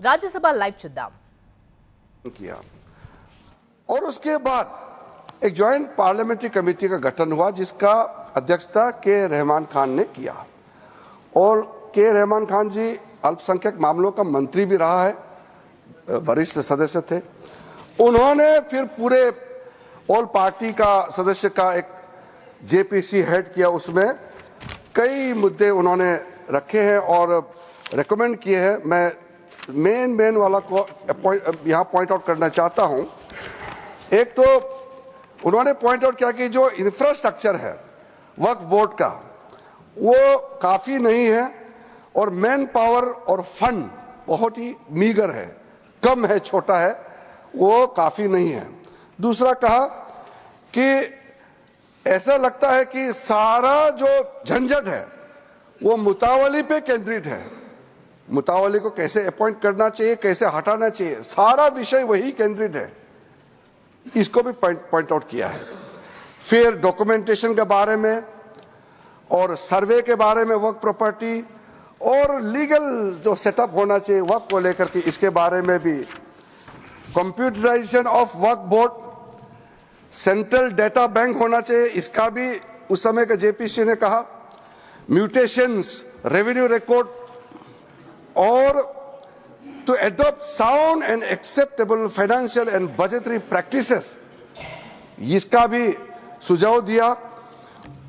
Rajya Sabha live चुद्दाम किया और उसके बाद एक ज्वाइंट पार्लियामेंट्री कमेटी का गठन हुआ जिसका अध्यक्षता के रहमान खान ने किया और के रहमान खान जी अल्पसंख्यक मामलों का मंत्री भी रहा है, वरिष्ठ सदस्य थे। उन्होंने फिर पूरे ऑल पार्टी का सदस्य का एक जेपीसी हेड किया, उसमें कई मुद्दे उन्होंने रखे हैं और रेकमेंड किए हैं। मैं मेन वाला को यहाँ पॉइंट आउट करना चाहता हूँ। एक तो उन्होंने पॉइंट आउट किया कि जो इंफ्रास्ट्रक्चर है वक्फ बोर्ड का वो काफी नहीं है और मैन पावर और फंड बहुत ही मीगर है, कम है, छोटा है, वो काफी नहीं है। दूसरा कहा कि ऐसा लगता है कि सारा जो झंझट है वो मुतावली पे केंद्रित है, मुतावली को कैसे अपॉइंट करना चाहिए, कैसे हटाना चाहिए, सारा विषय वही केंद्रित है। इसको भी पॉइंट आउट किया है। फिर डॉक्यूमेंटेशन के बारे में और सर्वे के बारे में वक्फ प्रॉपर्टी और लीगल जो सेटअप होना चाहिए वक्फ को लेकर के, इसके बारे में भी कंप्यूटराइजेशन ऑफ वक्फ बोर्ड, सेंट्रल डेटा बैंक होना चाहिए, इसका भी उस समय के जेपीसी ने कहा, म्यूटेशंस, रेवेन्यू रिकॉर्ड और to adopt sound and acceptable financial and budgetary practices, इसका भी सुझाव दिया।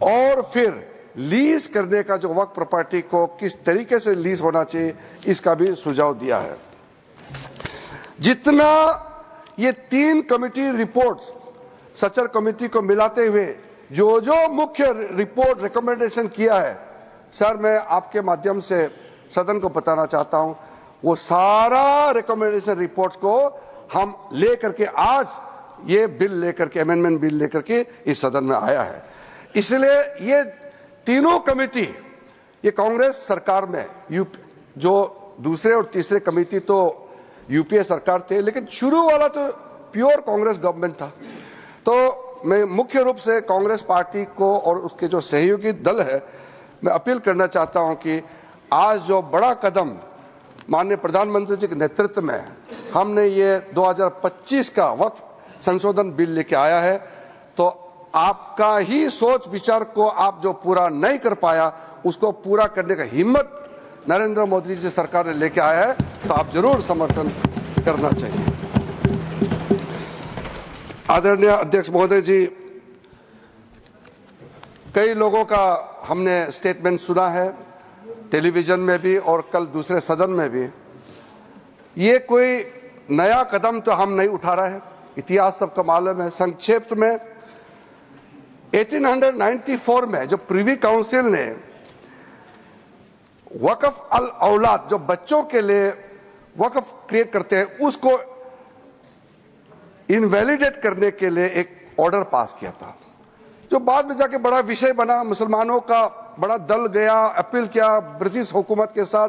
और फिर लीज करने का जो वक्फ प्रॉपर्टी को किस तरीके से लीज होना चाहिए इसका भी सुझाव दिया है। जितना ये तीन कमेटी रिपोर्ट्स सचर कमेटी को मिलाते हुए जो मुख्य रिपोर्ट रिकमेंडेशन किया है, सर मैं आपके माध्यम से सदन को बताना चाहता हूं, वो सारा रिकमेंडेशन रिपोर्ट्स को हम लेकर के आज ये बिल लेकर के, अमेंडमेंट बिल लेकर के इस सदन में आया है। इसलिए ये तीनों कमेटी, ये कांग्रेस सरकार में जो दूसरे और तीसरे कमेटी तो यूपीए सरकार थे, लेकिन शुरू वाला तो प्योर कांग्रेस गवर्नमेंट था। तो मैं मुख्य रूप से कांग्रेस पार्टी को और उसके जो सहयोगी दल है, मैं अपील करना चाहता हूं कि आज जो बड़ा कदम माननीय प्रधानमंत्री जी के नेतृत्व में हमने ये 2025 का वक्फ संशोधन बिल लेके आया है, तो आपका ही सोच विचार को आप जो पूरा नहीं कर पाया उसको पूरा करने का हिम्मत नरेंद्र मोदी जी सरकार ने लेके आया है, तो आप जरूर समर्थन करना चाहिए। आदरणीय अध्यक्ष महोदय जी, कई लोगों का हमने स्टेटमेंट सुना है टेलीविजन में भी और कल दूसरे सदन में भी। ये कोई नया कदम तो हम नहीं उठा रहे हैं, इतिहास सबका मालूम है। संक्षेप में 1894 में जो प्रीवी काउंसिल ने वक्फ अल औलाद, जो बच्चों के लिए वक्फ क्रिएट करते हैं, उसको इनवैलिडेट करने के लिए एक ऑर्डर पास किया था, जो बाद में जाके बड़ा विषय बना। मुसलमानों का बड़ा दल गया, अपील किया ब्रिटिश हुकूमत के साथ,